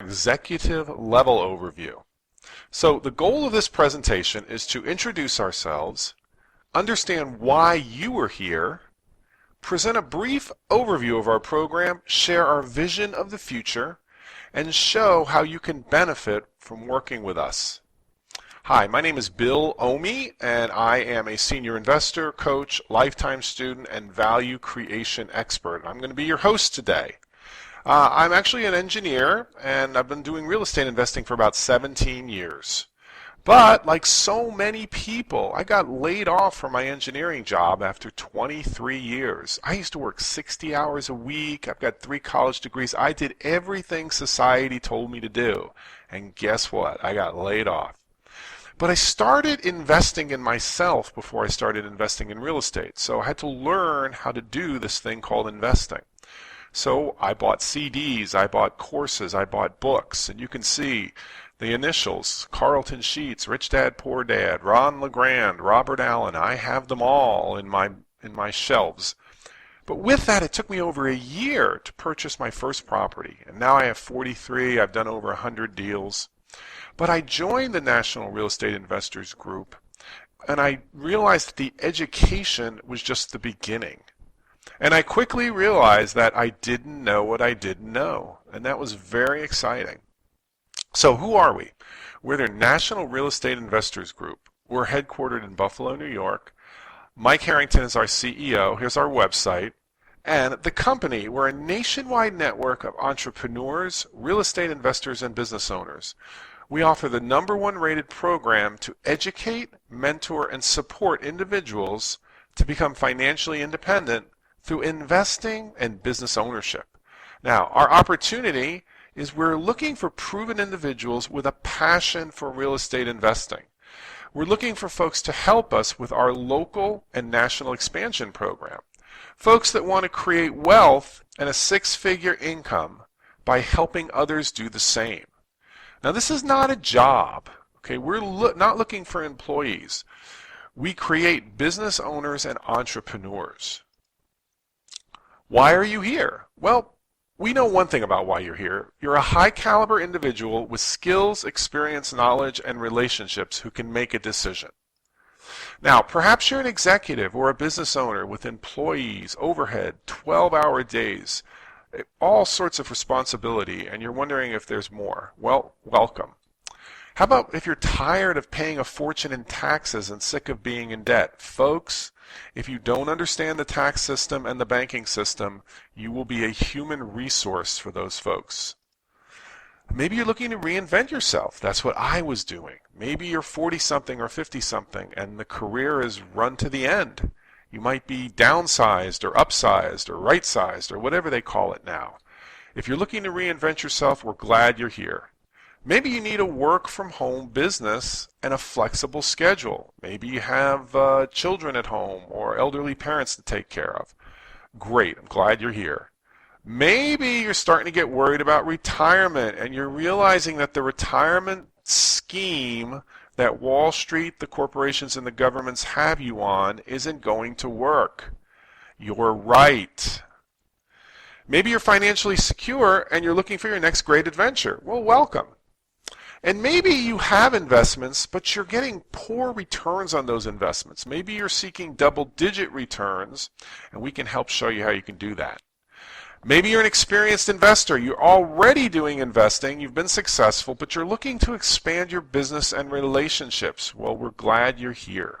Executive level overview. So the goal of this presentation is to introduce ourselves, understand why you are here, present a brief overview of our program, share our vision of the future, and show how you can benefit from working with us. Hi, my name is Bill Omi, and I am a senior investor, coach, lifetime student, and value creation expert. I'm going to be your host today. I'm actually an engineer, and I've been doing real estate investing for about 17 years. But like so many people, I got laid off from my engineering job after 23 years. I used to work 60 hours a week. I've got 3 college degrees. I did everything society told me to do. And guess what? I got laid off. But I started investing in myself before I started investing in real estate. So I had to learn how to do this thing called investing. So I bought CDs, I bought courses, I bought books, and you can see the initials: Carlton Sheets, Rich Dad, Poor Dad, Ron LeGrand, Robert Allen. I have them all in my shelves. But with that, it took me over a year to purchase my first property, and now I have 43. I've done over 100 deals. But I joined the National Real Estate Investors Group, and I realized that the education was just the beginning. And I quickly realized that I didn't know what I didn't know, and that was very exciting. So who are we? We're the National Real Estate Investors Group. We're headquartered in Buffalo, New York. Mike Harrington is our CEO. Here's our website. And the company, we're a nationwide network of entrepreneurs, real estate investors, and business owners. We offer the #1 rated program to educate, mentor, and support individuals to become financially independent through investing and business ownership. Now, our opportunity is we're looking for proven individuals with a passion for real estate investing. We're looking for folks to help us with our local and national expansion program. Folks that want to create wealth and a 6-figure income by helping others do the same. Now, this is not a job. Okay, we're not looking for employees. We create business owners and entrepreneurs. Why are you here? Well, we know one thing about why you're here. You're a high caliber individual with skills, experience, knowledge, and relationships who can make a decision. Now, perhaps you're an executive or a business owner with employees, overhead, 12-hour days, all sorts of responsibility, and you're wondering if there's more. Well, welcome. How about if you're tired of paying a fortune in taxes and sick of being in debt? Folks, if you don't understand the tax system and the banking system, you will be a human resource for those folks. Maybe you're looking to reinvent yourself. That's what I was doing. Maybe you're 40-something or 50-something and the career is run to the end. You might be downsized or upsized or right-sized or whatever they call it now. If you're looking to reinvent yourself, we're glad you're here. Maybe you need a work-from-home business and a flexible schedule. Maybe you have children at home or elderly parents to take care of. Great, I'm glad you're here. Maybe you're starting to get worried about retirement and you're realizing that the retirement scheme that Wall Street, the corporations, and the governments have you on isn't going to work. You're right. Maybe you're financially secure and you're looking for your next great adventure. Well, welcome. And maybe you have investments, but you're getting poor returns on those investments. Maybe you're seeking double-digit returns, and we can help show you how you can do that. Maybe you're an experienced investor. You're already doing investing. You've been successful, but you're looking to expand your business and relationships. Well, we're glad you're here.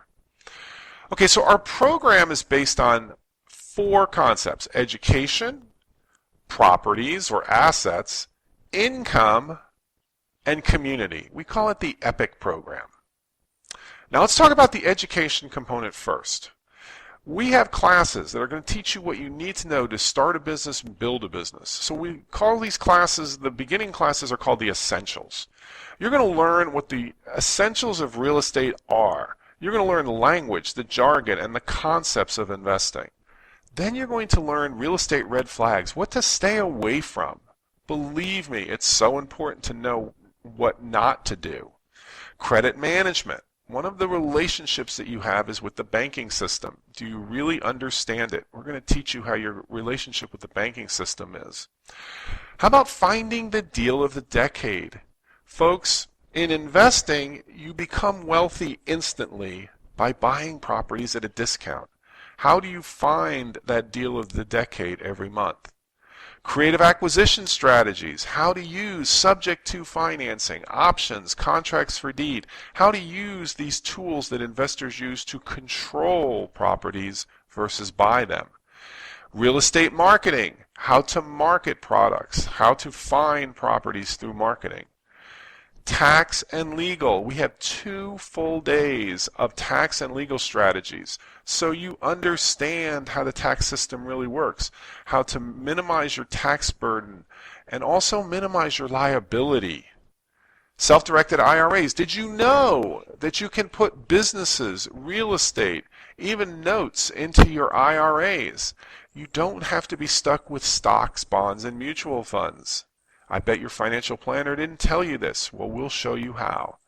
Okay, so our program is based on 4 concepts: education, properties or assets, income, and community. We call it the EPIC program. Now let's talk about the education component first. We have classes that are going to teach you what you need to know to start a business and build a business. So we call these classes, the beginning classes are called the essentials. You're going to learn what the essentials of real estate are. You're going to learn the language, the jargon, and the concepts of investing. Then you're going to learn real estate red flags, what to stay away from. Believe me, it's so important to know what not to do. Credit management. One of the relationships that you have is with the banking system. Do you really understand it? We're going to teach you how your relationship with the banking system is. How about finding the deal of the decade? Folks, in investing, you become wealthy instantly by buying properties at a discount. How do you find that deal of the decade every month? Creative acquisition strategies, how to use subject to financing, options, contracts for deed, how to use these tools that investors use to control properties versus buy them. Real estate marketing, how to market products, how to find properties through marketing. Tax and legal. We have 2 full days of tax and legal strategies so you understand how the tax system really works, how to minimize your tax burden, and also minimize your liability. Self-directed IRAs. Did you know that you can put businesses, real estate, even notes into your IRAs? You don't have to be stuck with stocks, bonds, and mutual funds. I bet your financial planner didn't tell you this. Well, we'll show you how.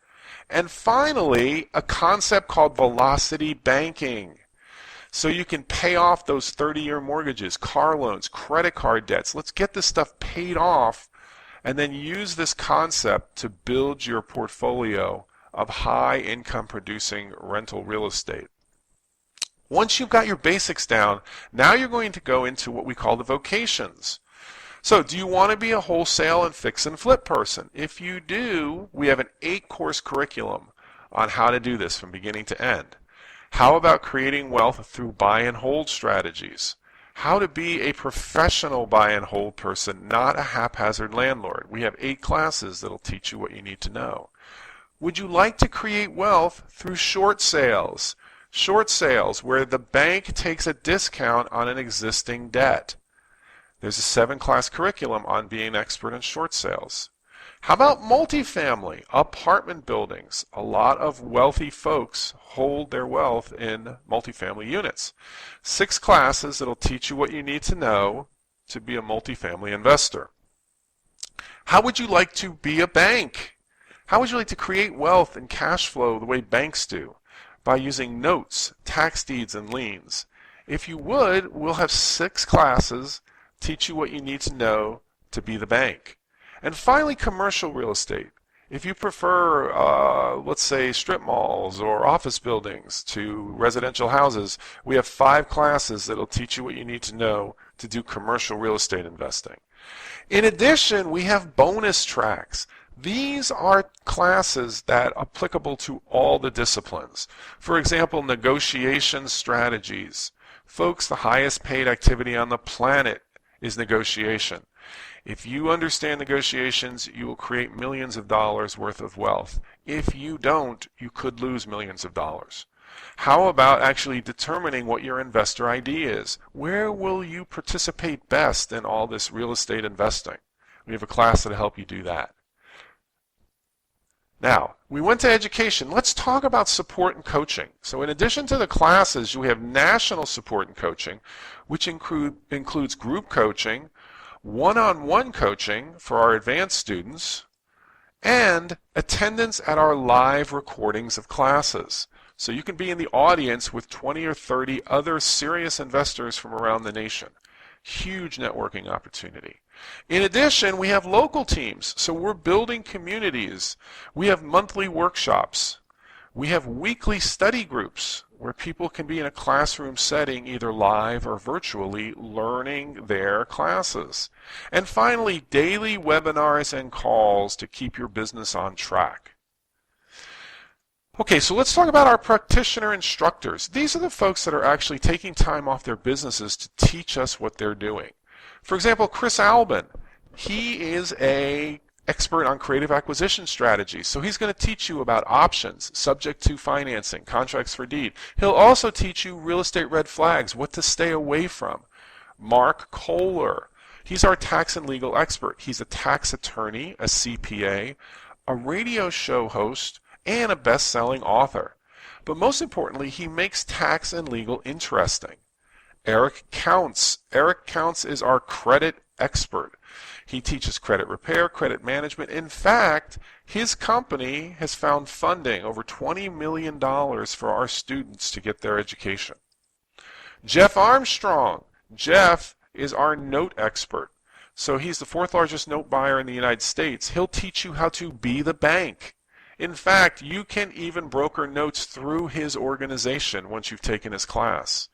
And finally, a concept called velocity banking. So you can pay off those 30-year mortgages, car loans, credit card debts. Let's get this stuff paid off and then use this concept to build your portfolio of high income producing rental real estate. Once you've got your basics down, now you're going to go into what we call the vocations. So do you want to be a wholesale and fix and flip person? If you do, we have an 8-course curriculum on how to do this from beginning to end. How about creating wealth through buy and hold strategies? How to be a professional buy and hold person, not a haphazard landlord. We have 8 classes that'll teach you what you need to know. Would you like to create wealth through short sales? Short sales where the bank takes a discount on an existing debt. There's a 7-class curriculum on being an expert in short sales. How about multifamily, apartment buildings? A lot of wealthy folks hold their wealth in multifamily units. 6 classes that'll teach you what you need to know to be a multifamily investor. How would you like to be a bank? How would you like to create wealth and cash flow the way banks do? By using notes, tax deeds, and liens. If you would, we'll have 6 classes teach you what you need to know to be the bank. And finally, commercial real estate. If you prefer, let's say, strip malls or office buildings to residential houses, we have 5 classes that will teach you what you need to know to do commercial real estate investing. In addition, we have bonus tracks. These are classes that are applicable to all the disciplines. For example, negotiation strategies. Folks, the highest paid activity on the planet is negotiation. If you understand negotiations, you will create millions of dollars worth of wealth. If you don't, you could lose millions of dollars. How about actually determining what your investor ID is? Where will you participate best in all this real estate investing? We have a class that'll help you do that. Now, we went to education. Let's talk about support and coaching. So in addition to the classes, we have national support and coaching, which includes group coaching, one-on-one coaching for our advanced students, and attendance at our live recordings of classes. So you can be in the audience with 20 or 30 other serious investors from around the nation. Huge networking opportunity. In addition, we have local teams, so we're building communities. We have monthly workshops. We have weekly study groups where people can be in a classroom setting, either live or virtually, learning their classes. And finally, daily webinars and calls to keep your business on track. Okay, so let's talk about our practitioner instructors. These are the folks that are actually taking time off their businesses to teach us what they're doing. For example, Chris Albin, he is an expert on creative acquisition strategies. So he's going to teach you about options, subject to financing, contracts for deed. He'll also teach you real estate red flags, what to stay away from. Mark Kohler, he's our tax and legal expert. He's a tax attorney, a CPA, a radio show host, and a best-selling author. But most importantly, he makes tax and legal interesting. Eric Counts. Eric Counts is our credit expert. He teaches credit repair, credit management. In fact, his company has found funding, over $20 million for our students to get their education. Jeff Armstrong. Jeff is our note expert. So he's the fourth largest note buyer in the United States. He'll teach you how to be the bank. In fact, you can even broker notes through his organization once you've taken his class.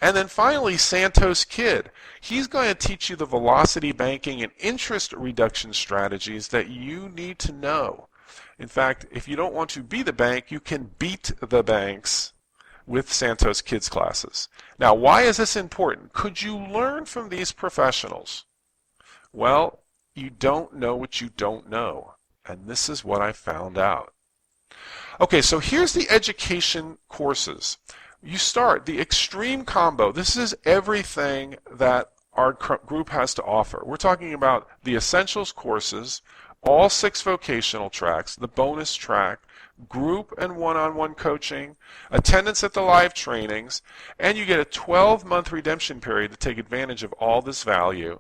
And then finally, Santos Kidd. He's going to teach you the velocity banking and interest reduction strategies that you need to know. In fact, if you don't want to be the bank, you can beat the banks with Santos Kidd's classes. Now, why is this important? Could you learn from these professionals? Well, you don't know what you don't know, and this is what I found out. Okay, so here's the education courses. You start the Extreme Combo. This is everything that our group has to offer. We're talking about the Essentials courses, all 6 vocational tracks, the bonus track, group and one-on-one coaching, attendance at the live trainings, and you get a 12-month redemption period to take advantage of all this value.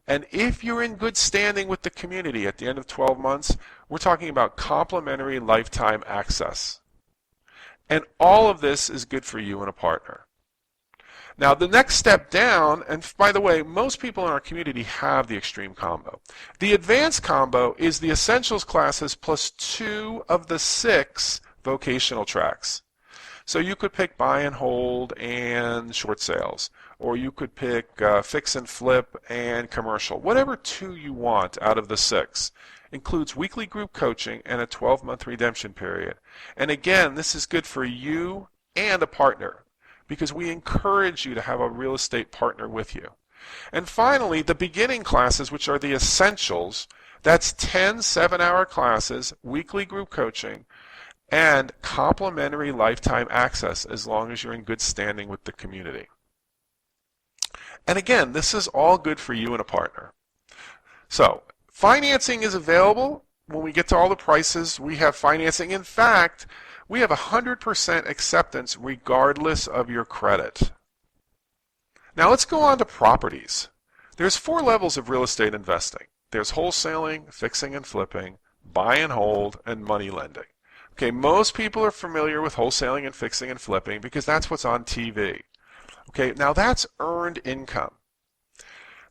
And if you're in good standing with the community at the end of 12 months, we're talking about complimentary lifetime access. And all of this is good for you and a partner. Now, the next step down, and by the way, most people in our community have the Extreme Combo. The Advanced Combo is the Essentials classes plus 2 of the 6 vocational tracks. So you could pick buy and hold and short sales, or you could pick fix and flip and commercial. Whatever 2 you want out of the 6. Includes weekly group coaching and a 12-month redemption period. And again, this is good for you and a partner because we encourage you to have a real estate partner with you. And finally, the beginning classes, which are the essentials, that's 10 7-hour classes, weekly group coaching, and complimentary lifetime access as long as you're in good standing with the community. And again, this is all good for you and a partner. So, financing is available. When we get to all the prices, we have financing. In fact, we have 100% acceptance regardless of your credit. Now let's go on to properties. There's 4 levels of real estate investing. There's wholesaling, fixing and flipping, buy and hold, and money lending. Okay, most people are familiar with wholesaling and fixing and flipping because that's what's on TV. Okay, now that's earned income.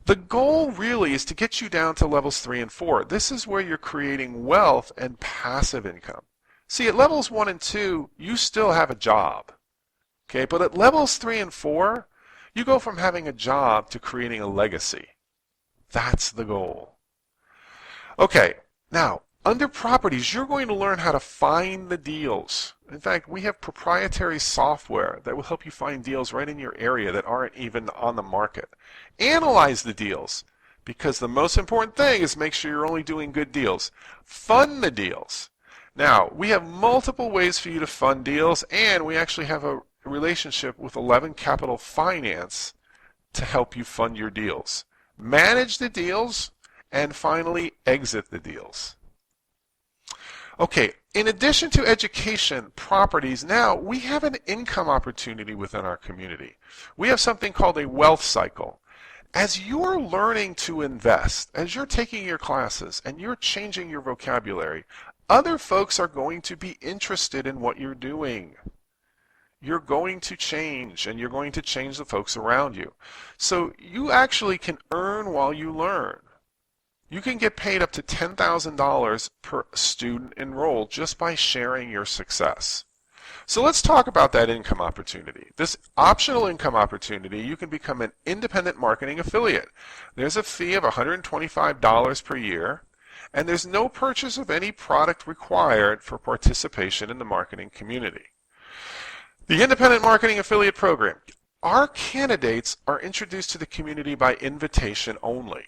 The goal really is to get you down to levels 3 and 4. This is where you're creating wealth and passive income. See, at levels 1 and 2, you still have a job. Okay, but at levels 3 and 4, you go from having a job to creating a legacy. That's the goal. Okay, now, under properties, you're going to learn how to find the deals. In fact, we have proprietary software that will help you find deals right in your area that aren't even on the market. Analyze the deals, because the most important thing is make sure you're only doing good deals. Fund the deals. Now, we have multiple ways for you to fund deals, and we actually have a relationship with 11 Capital Finance to help you fund your deals. Manage the deals, and finally, exit the deals. Okay, in addition to education, properties, now we have an income opportunity within our community. We have something called a wealth cycle. As you're learning to invest, as you're taking your classes and you're changing your vocabulary, other folks are going to be interested in what you're doing. You're going to change, and you're going to change the folks around you. So you actually can earn while you learn. You can get paid up to $10,000 per student enrolled just by sharing your success. So let's talk about that income opportunity. This optional income opportunity, you can become an independent marketing affiliate. There's a fee of $125 per year, and there's no purchase of any product required for participation in the marketing community. The Independent Marketing Affiliate Program. Our candidates are introduced to the community by invitation only.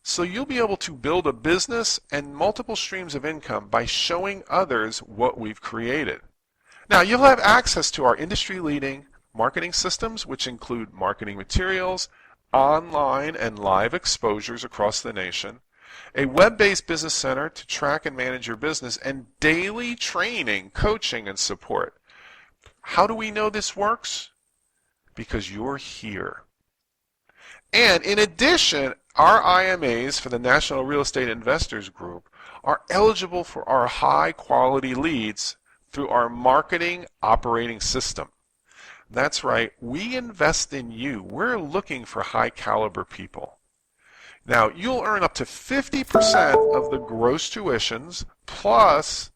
So you'll be able to build a business and multiple streams of income by showing others what we've created. Now, you'll have access to our industry-leading marketing systems, which include marketing materials, online and live exposures across the nation, a web-based business center to track and manage your business, and daily training, coaching, and support. How do we know this works? Because you're here. And in addition, our IMAs for the National Real Estate Investors Group are eligible for our high-quality leads through our marketing operating system. That's right, we invest in you. We're looking for high-caliber people. Now, you'll earn up to 50% of the gross tuitions plus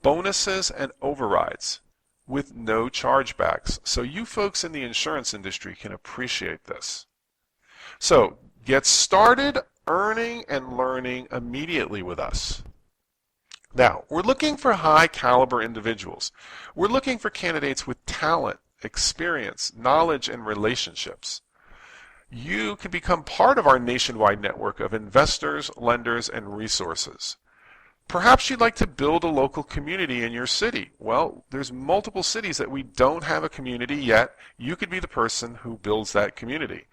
bonuses and overrides with no chargebacks. So you folks in the insurance industry can appreciate this. So get started earning and learning immediately with us. Now, we're looking for high caliber individuals. We're looking for candidates with talent, experience, knowledge, and relationships. You can become part of our nationwide network of investors, lenders, and resources. Perhaps you'd like to build a local community in your city. Well, there's multiple cities that we don't have a community yet. You could be the person who builds that community.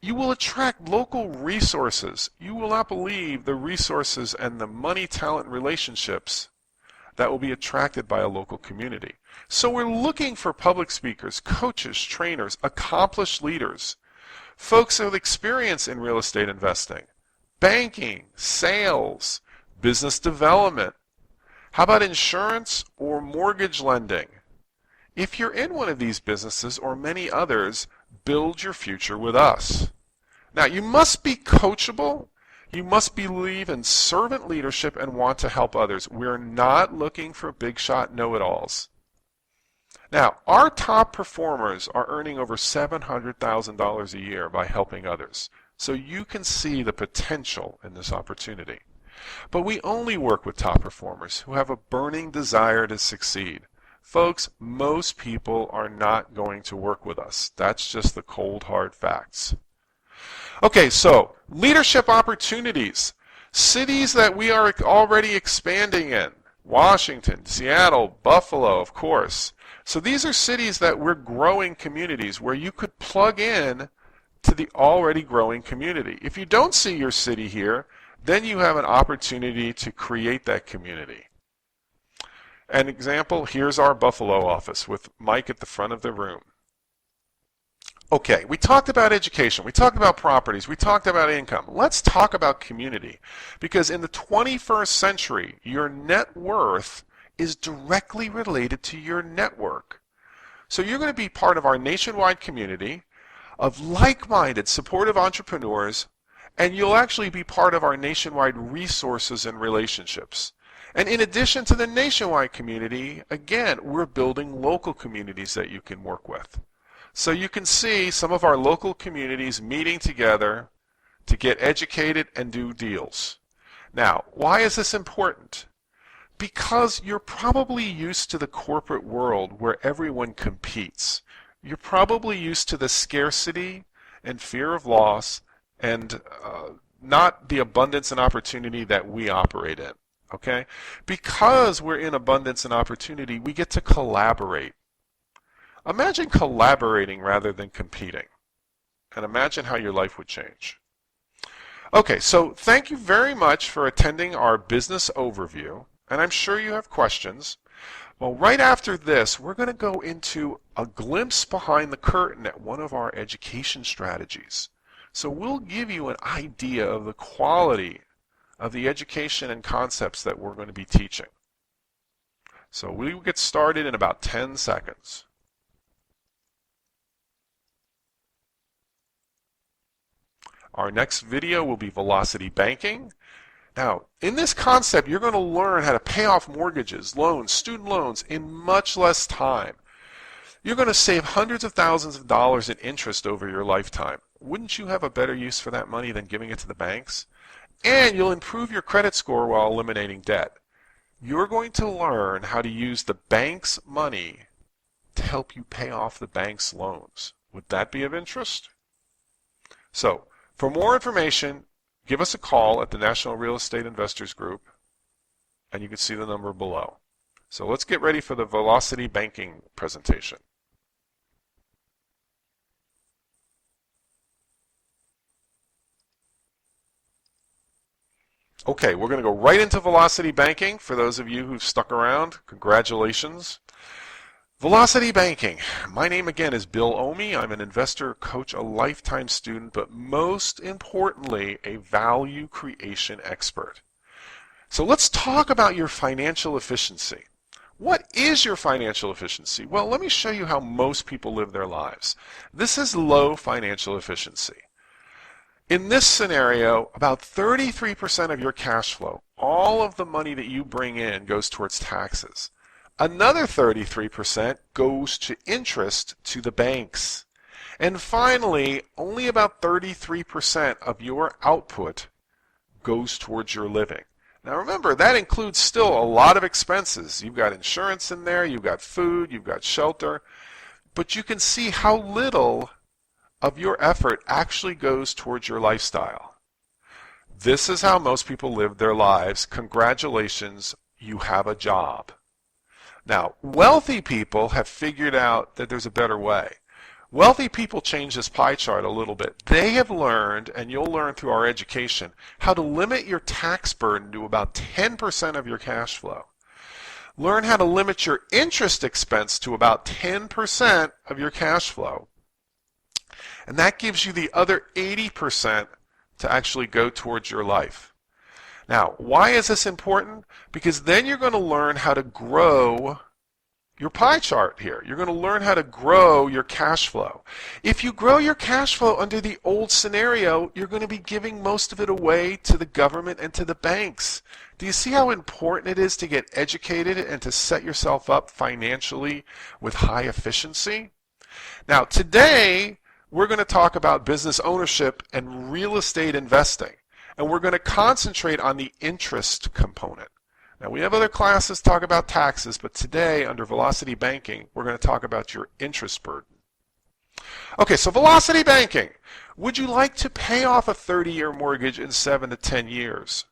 You will attract local resources. You will not believe the resources and the money, talent, relationships that will be attracted by a local community. So we're looking for public speakers, coaches, trainers, accomplished leaders, folks with experience in real estate investing, banking, sales, business development. How about insurance or mortgage lending? If you're in one of these businesses or many others, build your future with us. Now, you must be coachable. You must believe in servant leadership and want to help others. We're not looking for big shot know-it-alls. Now, our top performers are earning over $700,000 a year by helping others. So you can see the potential in this opportunity. But we only work with top performers who have a burning desire to succeed. Folks, most people are not going to work with us. That's just the cold, hard facts. Okay, so leadership opportunities. Cities that we are already expanding in. Washington, Seattle, Buffalo, of course. So these are cities that we're growing communities where you could plug in to the already growing community. If you don't see your city here, then you have an opportunity to create that community. An example, here's our Buffalo office with Mike at the front of the room. Okay, we talked about education, we talked about properties, we talked about income. Let's talk about community. Because in the 21st century, your net worth is directly related to your network. So you're going to be part of our nationwide community of like-minded, supportive entrepreneurs, and you'll actually be part of our nationwide resources and relationships. And in addition to the nationwide community, again, we're building local communities that you can work with. So you can see some of our local communities meeting together to get educated and do deals. Now, why is this important? Because you're probably used to the corporate world where everyone competes. You're probably used to the scarcity and fear of loss and not the abundance and opportunity that we operate in. Okay? Because we're in abundance and opportunity, we get to collaborate. Imagine collaborating rather than competing. And imagine how your life would change. Okay, so thank you very much for attending our business overview. And I'm sure you have questions. Well, right after this, we're going to go into a glimpse behind the curtain at one of our education strategies. So we'll give you an idea of the quality of the education and concepts that we're going to be teaching. So we will get started in about 10 seconds. Our next video will be Velocity Banking. Now, in this concept, you're going to learn how to pay off mortgages, loans, student loans in much less time. You're going to save hundreds of thousands of dollars in interest over your lifetime. Wouldn't you have a better use for that money than giving it to the banks? And you'll improve your credit score while eliminating debt. You're going to learn how to use the bank's money to help you pay off the bank's loans. Would that be of interest? So, for more information, give us a call at the National Real Estate Investors Group, and you can see the number below. So let's get ready for the Velocity Banking presentation. Okay, we're going to go right into Velocity Banking. For those of you who've stuck around, congratulations. Velocity Banking. My name again is Bill Omi. I'm an investor, coach, a lifetime student, but most importantly, a value creation expert. So let's talk about your financial efficiency. What is your financial efficiency? Well, let me show you how most people live their lives. This is low financial efficiency. In this scenario, about 33% of your cash flow, all of the money that you bring in, goes towards taxes. Another 33% goes to interest to the banks. And finally, only about 33% of your output goes towards your living. Now remember, that includes still a lot of expenses. You've got insurance in there, you've got food, you've got shelter, but you can see how little of your effort actually goes towards your lifestyle. This is how most people live their lives. Congratulations, you have a job. Now, wealthy people have figured out that there's a better way. Wealthy people change this pie chart a little bit. They have learned, and you'll learn through our education, how to limit your tax burden to about 10% of your cash flow. Learn how to limit your interest expense to about 10% of your cash flow. And that gives you the other 80% to actually go towards your life. Now, why is this important? Because then you're going to learn how to grow your pie chart here. You're going to learn how to grow your cash flow. If you grow your cash flow under the old scenario, you're going to be giving most of it away to the government and to the banks. Do you see how important it is to get educated and to set yourself up financially with high efficiency? Now, today, we're going to talk about business ownership and real estate investing. And we're going to concentrate on the interest component. Now, we have other classes talk about taxes, but today, under Velocity Banking, we're going to talk about your interest burden. Okay, so Velocity Banking. Would you like to pay off a 30-year mortgage in 7 to 10 years?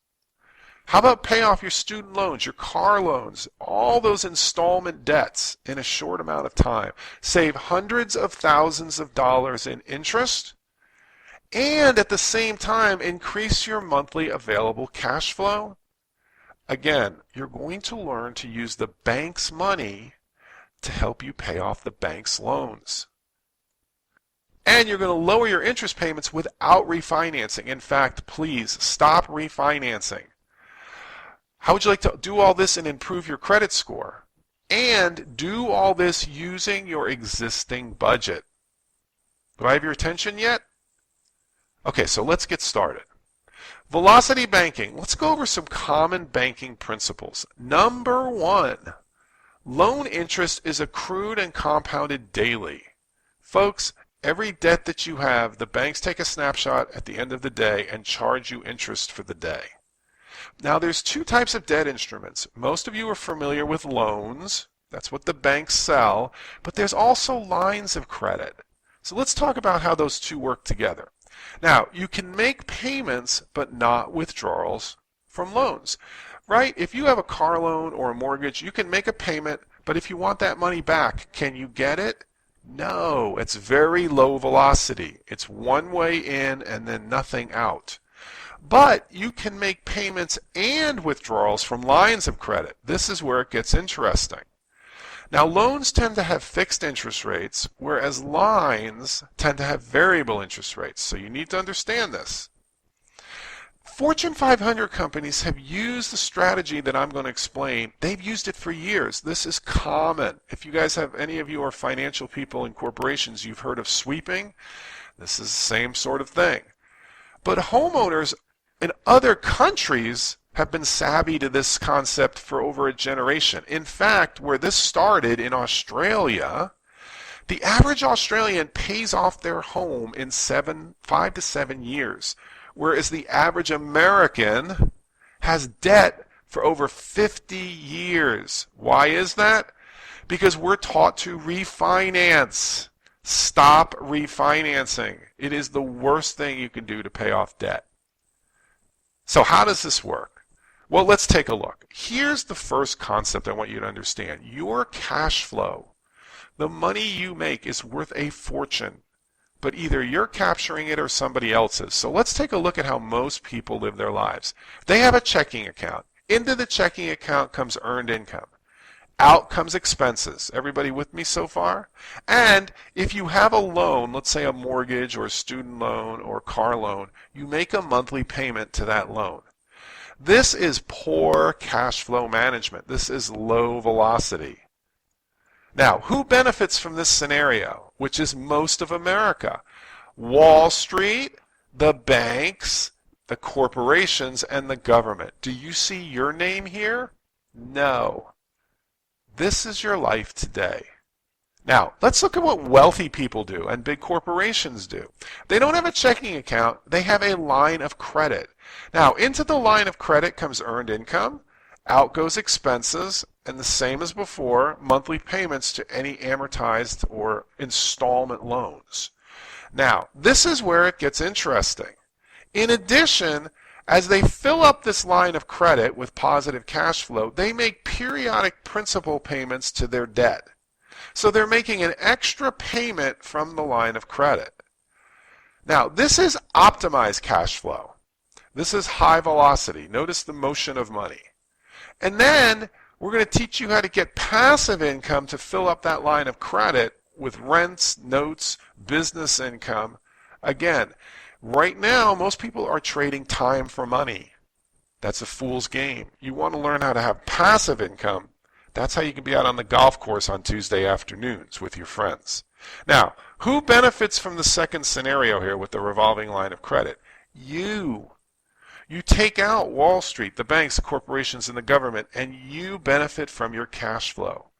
How about pay off your student loans, your car loans, all those installment debts in a short amount of time? Save hundreds of thousands of dollars in interest, and at the same time, increase your monthly available cash flow? Again, you're going to learn to use the bank's money to help you pay off the bank's loans. And you're going to lower your interest payments without refinancing. In fact, please stop refinancing. How would you like to do all this and improve your credit score? And do all this using your existing budget. Do I have your attention yet? Okay, so let's get started. Velocity Banking. Let's go over some common banking principles. Number 1, loan interest is accrued and compounded daily. Folks, every debt that you have, the banks take a snapshot at the end of the day and charge you interest for the day. Now, there's 2 types of debt instruments. Most of you are familiar with loans. That's what the banks sell. But there's also lines of credit. So let's talk about how those 2 work together. Now, you can make payments but not withdrawals from loans, right? If you have a car loan or a mortgage, you can make a payment, but if you want that money back, can you get it? No, it's very low velocity. It's one way in and then nothing out. But you can make payments and withdrawals from lines of credit. This is where it gets interesting. Now, loans tend to have fixed interest rates, whereas lines tend to have variable interest rates. So you need to understand this. Fortune 500 companies have used the strategy that I'm going to explain. They've used it for years. This is common. If you guys have, any of you are financial people in corporations, you've heard of sweeping. This is the same sort of thing. But homeowners in other countries have been savvy to this concept for over a generation. In fact, where this started in Australia, the average Australian pays off their home in 5 to 7 years, whereas the average American has debt for over 50 years. Why is that? Because we're taught to refinance. Stop refinancing. It is the worst thing you can do to pay off debt. So how does this work? Well, let's take a look. Here's the first concept I want you to understand. Your cash flow, the money you make, is worth a fortune, but either you're capturing it or somebody else is. So let's take a look at how most people live their lives. They have a checking account. Into the checking account comes earned income. Out comes expenses. Everybody with me so far? And if you have a loan, let's say a mortgage or a student loan or a car loan, you make a monthly payment to that loan. This is poor cash flow management. This is low velocity. Now, who benefits from this scenario, which is most of America? Wall Street, The banks, the corporations, and the government. Do you see your name here? No. This is your life today. Now, let's look at what wealthy people do and big corporations do. They don't have a checking account, they have a line of credit. Now, into the line of credit comes earned income, out goes expenses, and the same as before, monthly payments to any amortized or installment loans. Now, this is where it gets interesting. In addition, as they fill up this line of credit with positive cash flow, they make periodic principal payments to their debt. So they're making an extra payment from the line of credit. Now, this is optimized cash flow. This is high velocity. Notice the motion of money. And then we're going to teach you how to get passive income to fill up that line of credit with rents, notes, business income. Again, right now, most people are trading time for money. That's a fool's game. You want to learn how to have passive income. That's how you can be out on the golf course on Tuesday afternoons with your friends. Now, who benefits from the second scenario here with the revolving line of credit? You. You take out Wall Street, the banks, the corporations, and the government, and you benefit from your cash flow.